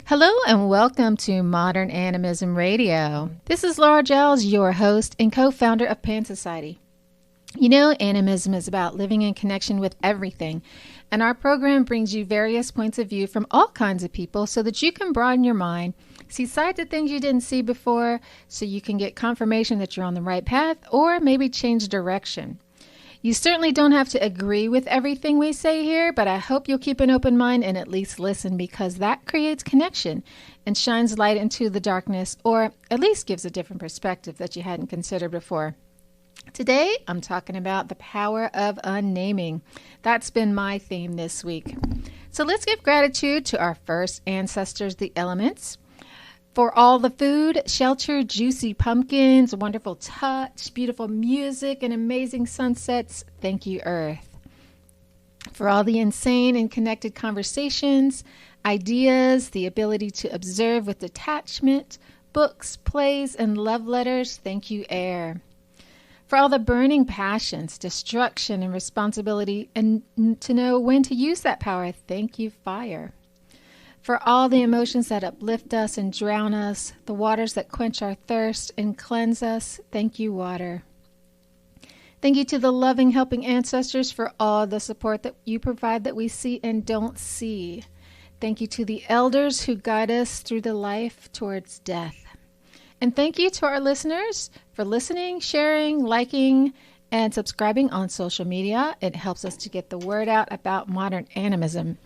Hello and welcome to Modern Animism Radio. This is Laura Giles, your host and co-founder of Pan Society. You know, animism is about living in connection with everything, and our program brings you various points of view from all kinds of people so that you can broaden your mind, see sides of things you didn't see before, so you can get confirmation that you're on the right path or maybe change direction. You certainly don't have to agree with everything we say here, but I hope you'll keep an open mind and at least listen, because that creates connection and shines light into the darkness, or at least gives a different perspective that you hadn't considered before. Today, I'm talking about the power of unnaming. That's been my theme this week. So let's give gratitude to our first ancestors, the elements, for all the food, shelter, juicy pumpkins, wonderful touch, beautiful music, and amazing sunsets. Thank you, Earth. For all the insane and connected conversations, ideas, the ability to observe with detachment, books, plays, and love letters. Thank you, Air. For all the burning passions, destruction, and responsibility, and to know when to use that power. Thank you, Fire. For all the emotions that uplift us and drown us, the waters that quench our thirst and cleanse us. Thank you, Water. Thank you to the loving, helping ancestors for all the support that you provide that we see and don't see. Thank you to the elders who guide us through the life towards death. And thank you to our listeners for listening, sharing, liking, and subscribing on social media. It helps us to get the word out about modern animism.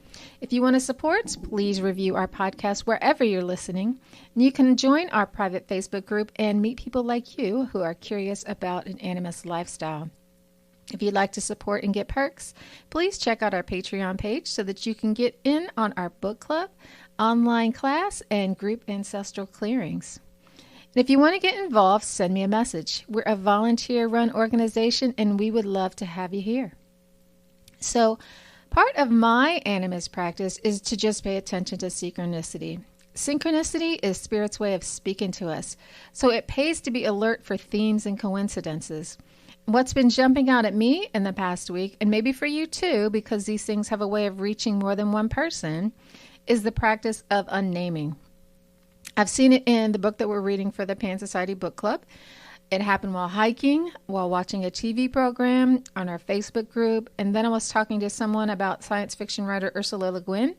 If you want to support, please review our podcast wherever you're listening. And you can join our private Facebook group and meet people like you who are curious about an animist lifestyle. If you'd like to support and get perks, please check out our Patreon page so that you can get in on our book club, online class, and group ancestral clearings. And if you want to get involved, send me a message. We're a volunteer-run organization, and we would love to have you here. So, part of my animist practice is to just pay attention to synchronicity. Synchronicity is Spirit's way of speaking to us, so it pays to be alert for themes and coincidences. What's been jumping out at me in the past week, and maybe for you too, because these things have a way of reaching more than one person, is the practice of unnaming. I've seen it in the book that we're reading for the Pan Society Book Club. It happened while hiking, while watching a TV program, on our Facebook group, and then I was talking to someone about science fiction writer Ursula Le Guin,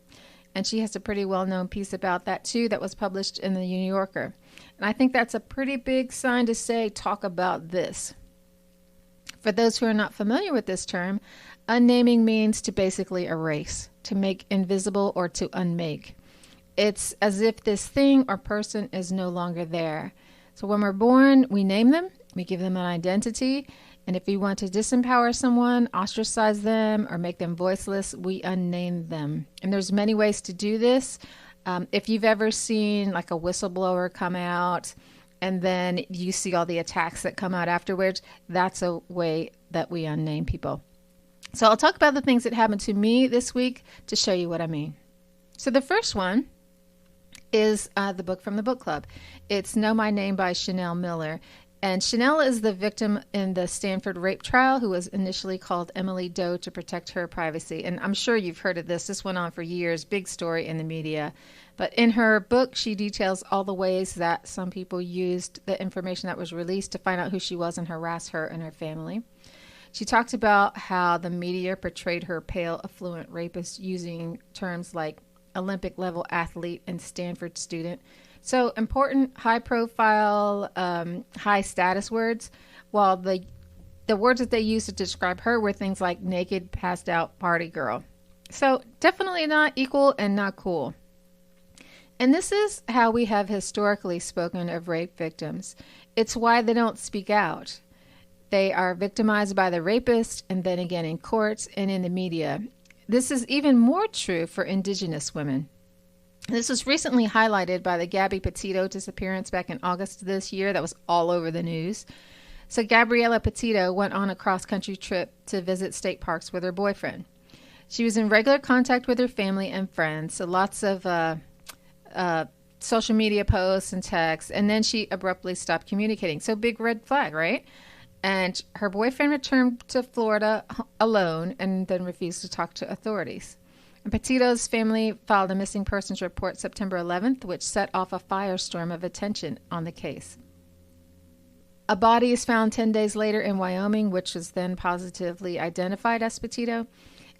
and she has a pretty well-known piece about that too that was published in the New Yorker. And I think that's a pretty big sign to say, talk about this. For those who are not familiar with this term, unnaming means to basically erase, to make invisible, or to unmake. It's as if this thing or person is no longer there. So when we're born, we name them, we give them an identity, and if we want to disempower someone, ostracize them, or make them voiceless, we unname them. And there's many ways to do this. If you've ever seen like a whistleblower come out, and then you see all the attacks that come out afterwards, that's a way that we unname people. So I'll talk about the things that happened to me this week to show you what I mean. So the first one is the book from the book club. It's Know My Name by Chanel Miller. And Chanel is the victim in the Stanford rape trial who was initially called Emily Doe to protect her privacy. And I'm sure you've heard of this. This went on for years. Big story in the media. But in her book, she details all the ways that some people used the information that was released to find out who she was and harass her and her family. She talked about how the media portrayed her pale, affluent rapist using terms like Olympic-level athlete and Stanford student. So important, high-profile, high-status words, while the words that they used to describe her were things like naked, passed-out party girl. So definitely not equal and not cool. And this is how we have historically spoken of rape victims. It's why they don't speak out. They are victimized by the rapist, and then again in courts and in the media. This is even more true for Indigenous women. This was recently highlighted by the Gabi Petitto disappearance back in August of this year that was all over the news. So Gabriella Petitto went on a cross-country trip to visit state parks with her boyfriend. She was in regular contact with her family and friends, so lots of social media posts and texts, and then she abruptly stopped communicating. So big red flag, right? And her boyfriend returned to Florida alone and then refused to talk to authorities. And Petitto's family filed a missing persons report September 11th, which set off a firestorm of attention on the case. A body is found 10 days later in Wyoming, which was then positively identified as Petitto.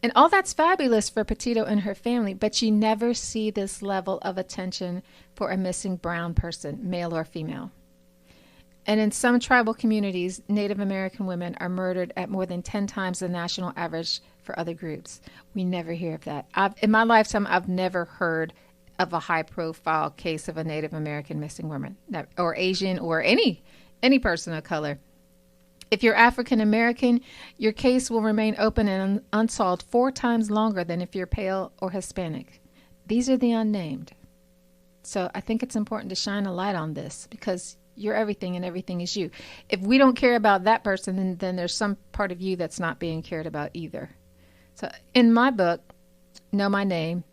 And all that's fabulous for Petitto and her family, but you never see this level of attention for a missing brown person, male or female. And in some tribal communities, Native American women are murdered at more than 10 times the national average for other groups. We never hear of that. In my lifetime, I've never heard of a high-profile case of a Native American missing woman, or Asian, or any person of color. If you're African American, your case will remain open and unsolved 4 times longer than if you're pale or Hispanic. These are the unnamed. So I think it's important to shine a light on this, because you're everything and everything is you. If we don't care about that person, then there's some part of you that's not being cared about either. So in my book, Know My Name,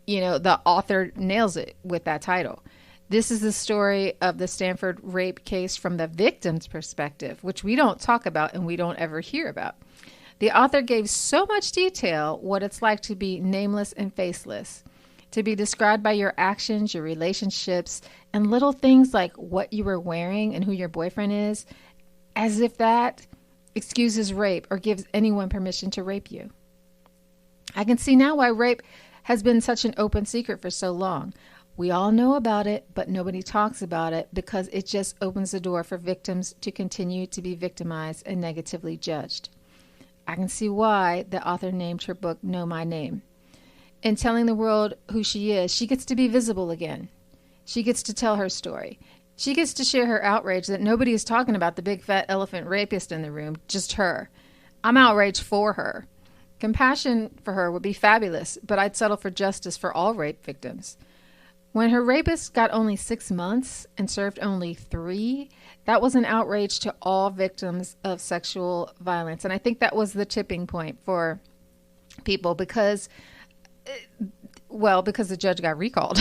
the author nails it with that title. This is the story of the Stanford rape case from the victim's perspective, which we don't talk about and we don't ever hear about. The author gave so much detail what it's like to be nameless and faceless, to be described by your actions, your relationships, and little things like what you were wearing and who your boyfriend is, as if that excuses rape or gives anyone permission to rape you. I can see now why rape has been such an open secret for so long. We all know about it, but nobody talks about it because it just opens the door for victims to continue to be victimized and negatively judged. I can see why the author named her book Know My Name. In telling the world who she is, she gets to be visible again. She gets to tell her story. She gets to share her outrage that nobody is talking about the big fat elephant rapist in the room, just her. I'm outraged for her. Compassion for her would be fabulous, but I'd settle for justice for all rape victims. When her rapist got only 6 months and served only 3, that was an outrage to all victims of sexual violence. And I think that was the tipping point for people because the judge got recalled.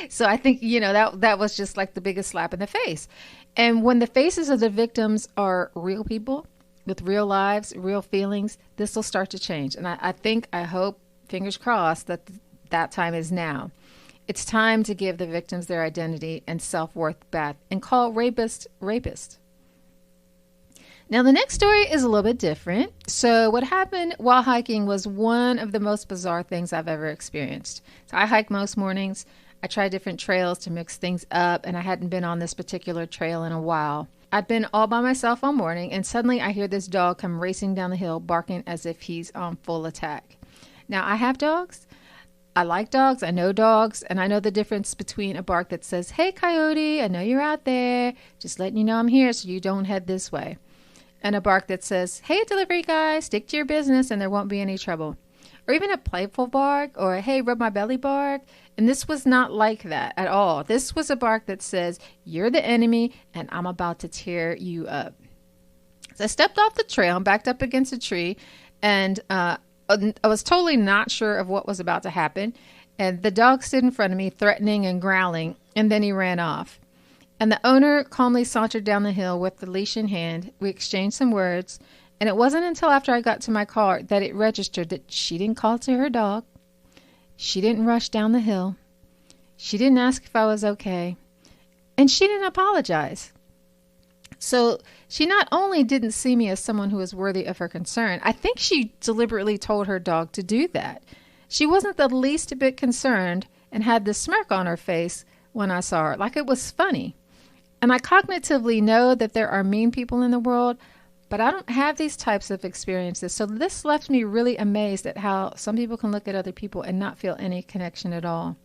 So I think, that was just like the biggest slap in the face. And when the faces of the victims are real people with real lives, real feelings, this will start to change. And I hope, fingers crossed, that time is now. It's time to give the victims their identity and self-worth back and call rapist. Now, the next story is a little bit different. So what happened while hiking was one of the most bizarre things I've ever experienced. So I hike most mornings. I try different trails to mix things up, and I hadn't been on this particular trail in a while. I'd been all by myself all morning, and suddenly I hear this dog come racing down the hill, barking as if he's on full attack. Now, I have dogs. I like dogs, I know dogs, and I know the difference between a bark that says, "Hey, coyote, I know you're out there. Just letting you know I'm here so you don't head this way." And a bark that says, "Hey, delivery guy, stick to your business and there won't be any trouble." Or even a playful bark or a "Hey, rub my belly" bark. And this was not like that at all. This was a bark that says, "You're the enemy and I'm about to tear you up." So I stepped off the trail and backed up against a tree, and I was totally not sure of what was about to happen. And the dog stood in front of me, threatening and growling, and then he ran off. And the owner calmly sauntered down the hill with the leash in hand. We exchanged some words, and it wasn't until after I got to my car that it registered that she didn't call to her dog. She didn't rush down the hill. She didn't ask if I was okay. And she didn't apologize. So she not only didn't see me as someone who was worthy of her concern, I think she deliberately told her dog to do that. She wasn't the least bit concerned and had this smirk on her face when I saw her, like it was funny. And I cognitively know that there are mean people in the world, but I don't have these types of experiences. So this left me really amazed at how some people can look at other people and not feel any connection at all.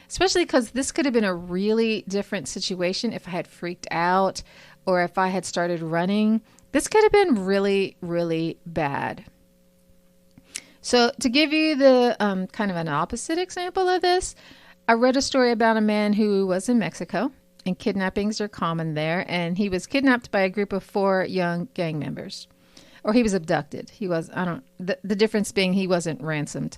Especially because this could have been a really different situation if I had freaked out or if I had started running. This could have been really, really bad. So to give you the kind of an opposite example of this, I read a story about a man who was in Mexico, and kidnappings are common there, and he was kidnapped by a group of 4 young gang members. Or he was abducted. The difference being he wasn't ransomed.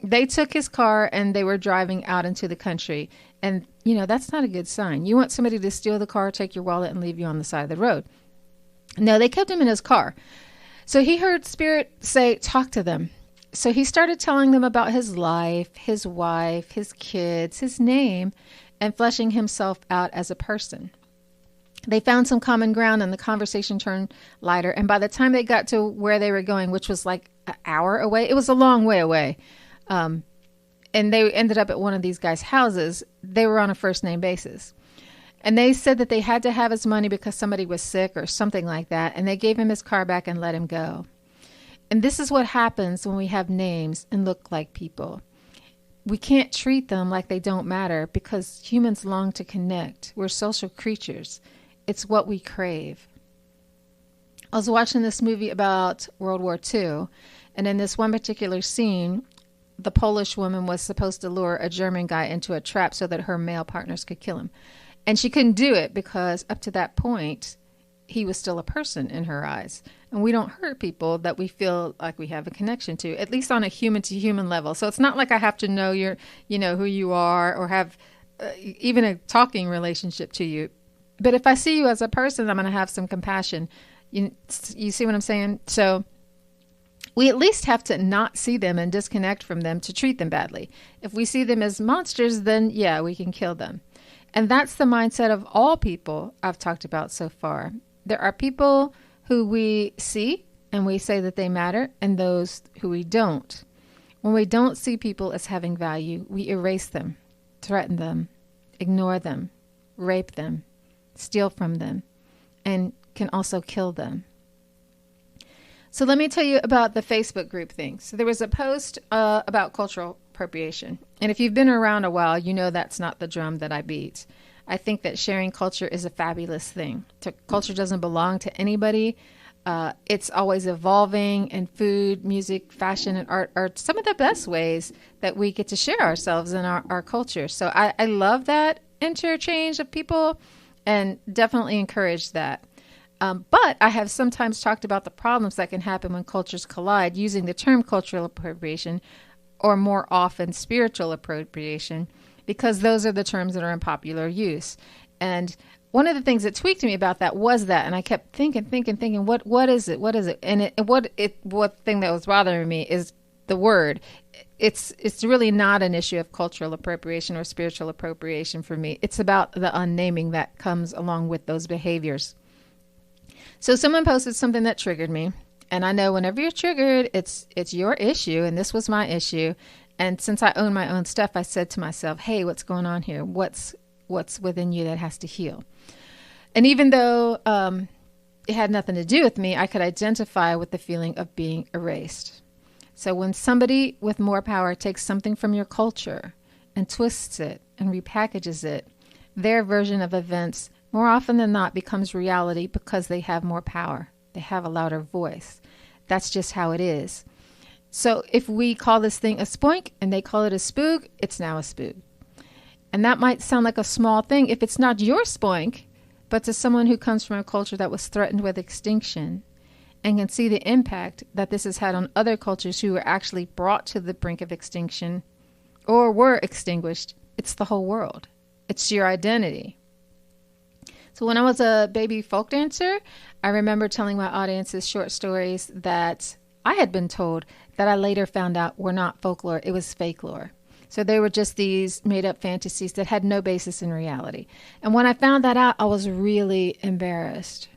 They took his car and they were driving out into the country. And, that's not a good sign. You want somebody to steal the car, take your wallet, and leave you on the side of the road. No, they kept him in his car. So he heard Spirit say, "Talk to them." So he started telling them about his life, his wife, his kids, his name, and fleshing himself out as a person. They found some common ground and the conversation turned lighter. And by the time they got to where they were going, which was like an hour away, it was a long way away. And they ended up at one of these guys' houses. They were on a first name basis. And they said that they had to have his money because somebody was sick or something like that. And they gave him his car back and let him go. And this is what happens when we have names and look like people. We can't treat them like they don't matter because humans long to connect. We're social creatures. It's what we crave. I was watching this movie about World War II. And in this one particular scene, the Polish woman was supposed to lure a German guy into a trap so that her male partners could kill him. And she couldn't do it because up to that point, he was still a person in her eyes. And we don't hurt people that we feel like we have a connection to, at least on a human to human level. So it's not like I have to know who you are or have even a talking relationship to you. But if I see you as a person, I'm going to have some compassion. You see what I'm saying? So we at least have to not see them and disconnect from them to treat them badly. If we see them as monsters, then yeah, we can kill them. And that's the mindset of all people I've talked about so far. There are people who we see and we say that they matter, and those who we don't. When we don't see people as having value, we erase them, threaten them, ignore them, rape them, steal from them, and can also kill them. So let me tell you about the Facebook group thing. So there was a post about cultural appropriation. And if you've been around a while, you know that's not the drum that I beat. I think that sharing culture is a fabulous thing. Culture doesn't belong to anybody. It's always evolving, and food, music, fashion, and art are some of the best ways that we get to share ourselves and our culture. So I love that interchange of people and definitely encourage that. But I have sometimes talked about the problems that can happen when cultures collide using the term cultural appropriation, or more often spiritual appropriation, because those are the terms that are in popular use. And one of the things that tweaked me about that was that, and I kept thinking, what is it? What is it? And what thing that was bothering me is the word. It's really not an issue of cultural appropriation or spiritual appropriation for me. It's about the unnaming that comes along with those behaviors. So someone posted something that triggered me. And I know whenever you're triggered, it's your issue. And this was my issue. And since I own my own stuff, I said to myself, hey, what's going on here? What's within you that has to heal? And even though it had nothing to do with me, I could identify with the feeling of being erased. So when somebody with more power takes something from your culture and twists it and repackages it, their version of events more often than not becomes reality because they have more power. They have a louder voice. That's just how it is. So if we call this thing a spoink and they call it a spook, it's now a spook. And that might sound like a small thing if it's not your spoink, but to someone who comes from a culture that was threatened with extinction and can see the impact that this has had on other cultures who were actually brought to the brink of extinction or were extinguished, it's the whole world. It's your identity. So when I was a baby folk dancer, I remember telling my audiences short stories that I had been told that I later found out were not folklore, it was fake lore. So they were just these made-up fantasies that had no basis in reality. And when I found that out, I was really embarrassed.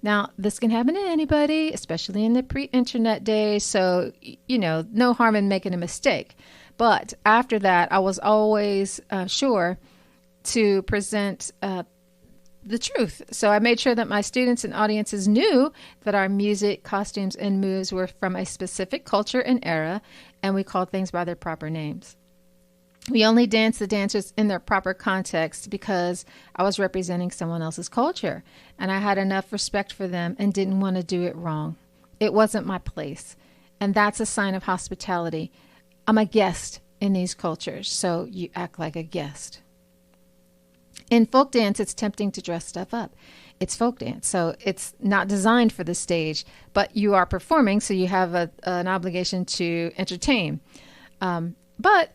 Now, this can happen to anybody, especially in the pre-internet days, so, no harm in making a mistake. But after that, I was always sure to present the truth. So I made sure that my students and audiences knew that our music, costumes, and moves were from a specific culture and era, and we called things by their proper names. We only danced the dancers in their proper context because I was representing someone else's culture, and I had enough respect for them and didn't want to do it wrong. It wasn't my place, and that's a sign of hospitality. I'm a guest in these cultures, so you act like a guest. In folk dance, it's tempting to dress stuff up. It's folk dance, so it's not designed for the stage, but you are performing, so you have an obligation to entertain. But,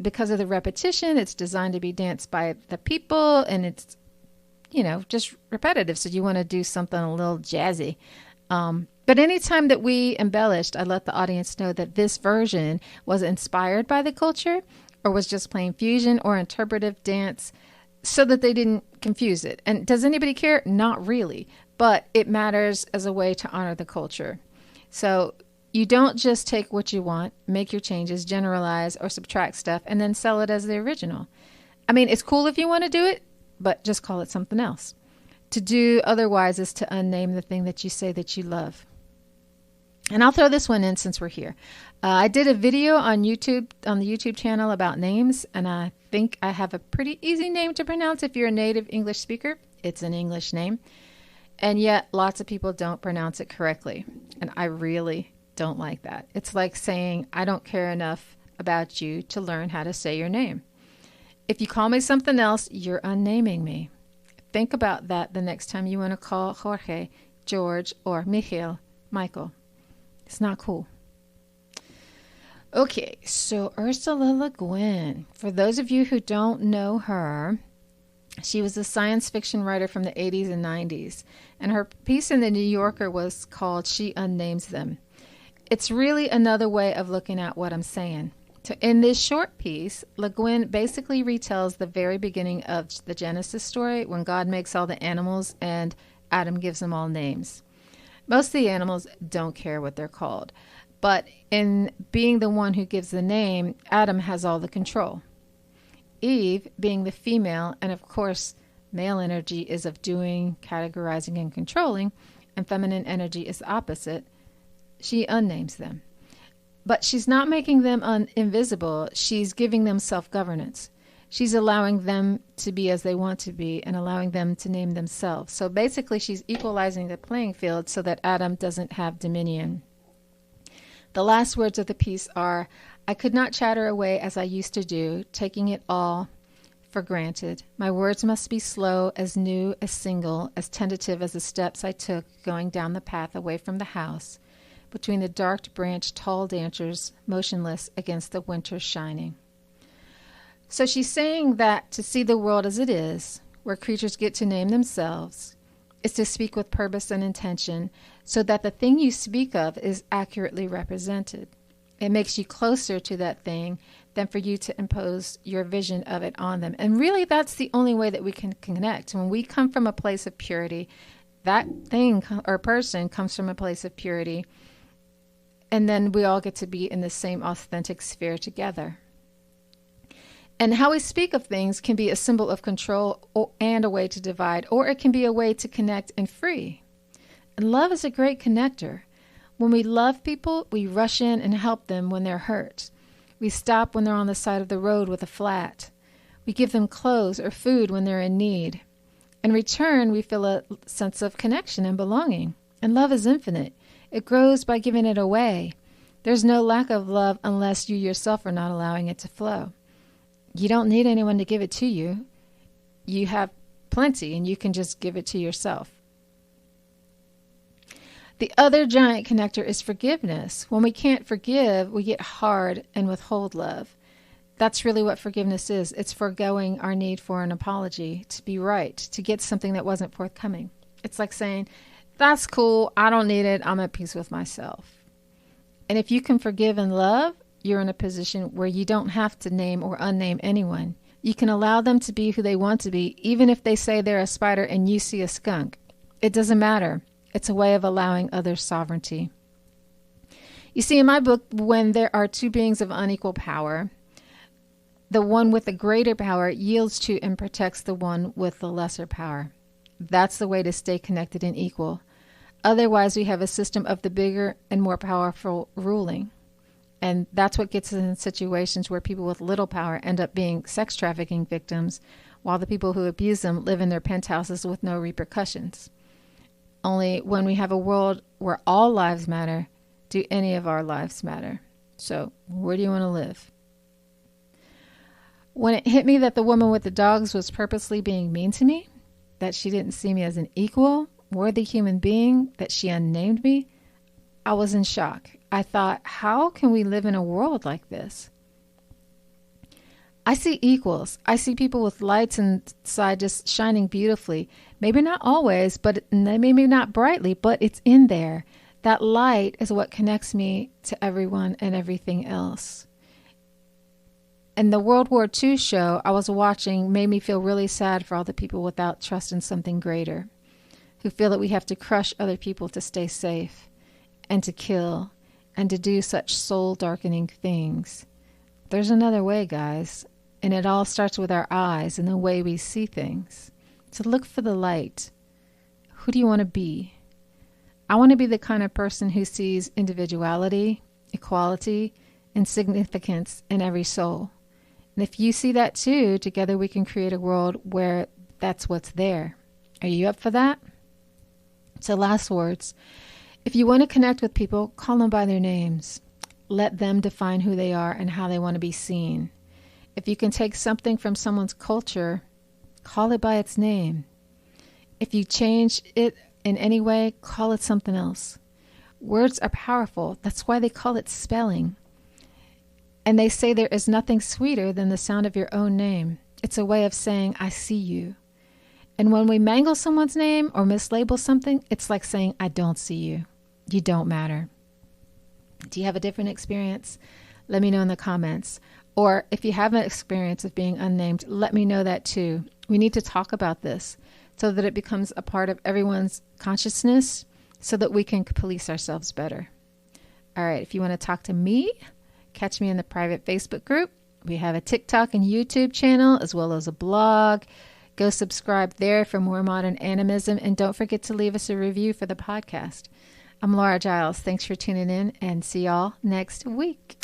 because of the repetition, it's designed to be danced by the people, and it's, just repetitive, so you want to do something a little jazzy. But anytime that we embellished, I let the audience know that this version was inspired by the culture or was just plain fusion or interpretive dance so that they didn't confuse it. And does anybody care? Not really. But it matters as a way to honor the culture. So you don't just take what you want, make your changes, generalize or subtract stuff, and then sell it as the original. I mean, it's cool if you want to do it, but just call it something else. To do otherwise is to unname the thing that you say that you love. And I'll throw this one in since we're here. I did a video on YouTube, on the YouTube channel about names, and I think I have a pretty easy name to pronounce if you're a native English speaker. It's an English name. And yet lots of people don't pronounce it correctly. And I really don't like that. It's like saying, I don't care enough about you to learn how to say your name. If you call me something else, you're unnaming me. Think about that the next time you want to call Jorge, George, or Michael, Michael. It's not cool. Okay, so Ursula Le Guin. For those of you who don't know her, she was a science fiction writer from the 80s and 90s, and her piece in the New Yorker was called She Unnames Them. It's really another way of looking at what I'm saying. So in this short piece, Le Guin basically retells the very beginning of the Genesis story when God makes all the animals and Adam gives them all names. Most of the animals don't care what they're called, but in being the one who gives the name, Adam has all the control. Eve, being the female, and of course, male energy is of doing, categorizing, and controlling, and feminine energy is the opposite, she unnames them. But she's not making them invisible. She's giving them self-governance. She's allowing them to be as they want to be and allowing them to name themselves. So basically, she's equalizing the playing field so that Adam doesn't have dominion. The last words of the piece are, I could not chatter away as I used to do, taking it all for granted. My words must be slow, as new, as single, as tentative as the steps I took going down the path away from the house, between the dark branch tall dancers, motionless against the winter shining. So she's saying that to see the world as it is, where creatures get to name themselves, is to speak with purpose and intention so that the thing you speak of is accurately represented. It makes you closer to that thing than for you to impose your vision of it on them. And really, that's the only way that we can connect. When we come from a place of purity, that thing or person comes from a place of purity, and then we all get to be in the same authentic sphere together. And how we speak of things can be a symbol of control and a way to divide, or it can be a way to connect and free. And love is a great connector. When we love people, we rush in and help them when they're hurt. We stop when they're on the side of the road with a flat. We give them clothes or food when they're in need. In return, we feel a sense of connection and belonging. And love is infinite. It grows by giving it away. There's no lack of love unless you yourself are not allowing it to flow. You don't need anyone to give it to you. You have plenty, and you can just give it to yourself. The other giant connector is forgiveness. When we can't forgive, we get hard and withhold love. That's really what forgiveness is. It's foregoing our need for an apology, to be right, to get something that wasn't forthcoming. It's like saying, that's cool, I don't need it, I'm at peace with myself. And if you can forgive and love, you're in a position where you don't have to name or unname anyone. You can allow them to be who they want to be, even if they say they're a spider and you see a skunk. It doesn't matter. It's a way of allowing others' sovereignty. You see, in my book, when there are two beings of unequal power, the one with the greater power yields to and protects the one with the lesser power. That's the way to stay connected and equal. Otherwise, we have a system of the bigger and more powerful ruling. And that's what gets us in situations where people with little power end up being sex trafficking victims, while the people who abuse them live in their penthouses with no repercussions. Only when we have a world where all lives matter, do any of our lives matter. So, where do you want to live? When it hit me that the woman with the dogs was purposely being mean to me, that she didn't see me as an equal, worthy human being, that she unnamed me, I was in shock. I thought, how can we live in a world like this? I see equals. I see people with lights inside just shining beautifully. Maybe not always, but maybe not brightly, but it's in there. That light is what connects me to everyone and everything else. And the World War II show I was watching made me feel really sad for all the people without trust in something greater, who feel that we have to crush other people to stay safe, and to kill, and to do such soul-darkening things. There's another way, guys, and it all starts with our eyes and the way we see things. So look for the light. Who do you want to be? I want to be the kind of person who sees individuality, equality, and significance in every soul. And if you see that too, together we can create a world where that's what's there. Are you up for that? So last words. If you want to connect with people, call them by their names. Let them define who they are and how they want to be seen. If you can take something from someone's culture, call it by its name. If you change it in any way, call it something else. Words are powerful. That's why they call it spelling. And they say there is nothing sweeter than the sound of your own name. It's a way of saying, I see you. And when we mangle someone's name or mislabel something, it's like saying, I don't see you. You don't matter. Do you have a different experience? Let me know in the comments. Or if you have an experience of being unnamed, let me know that too. We need to talk about this so that it becomes a part of everyone's consciousness so that we can police ourselves better. All right, if you want to talk to me, catch me in the private Facebook group. We have a TikTok and YouTube channel as well as a blog. Go subscribe there for more modern animism, and don't forget to leave us a review for the podcast. I'm Laura Giles. Thanks for tuning in, and see y'all next week.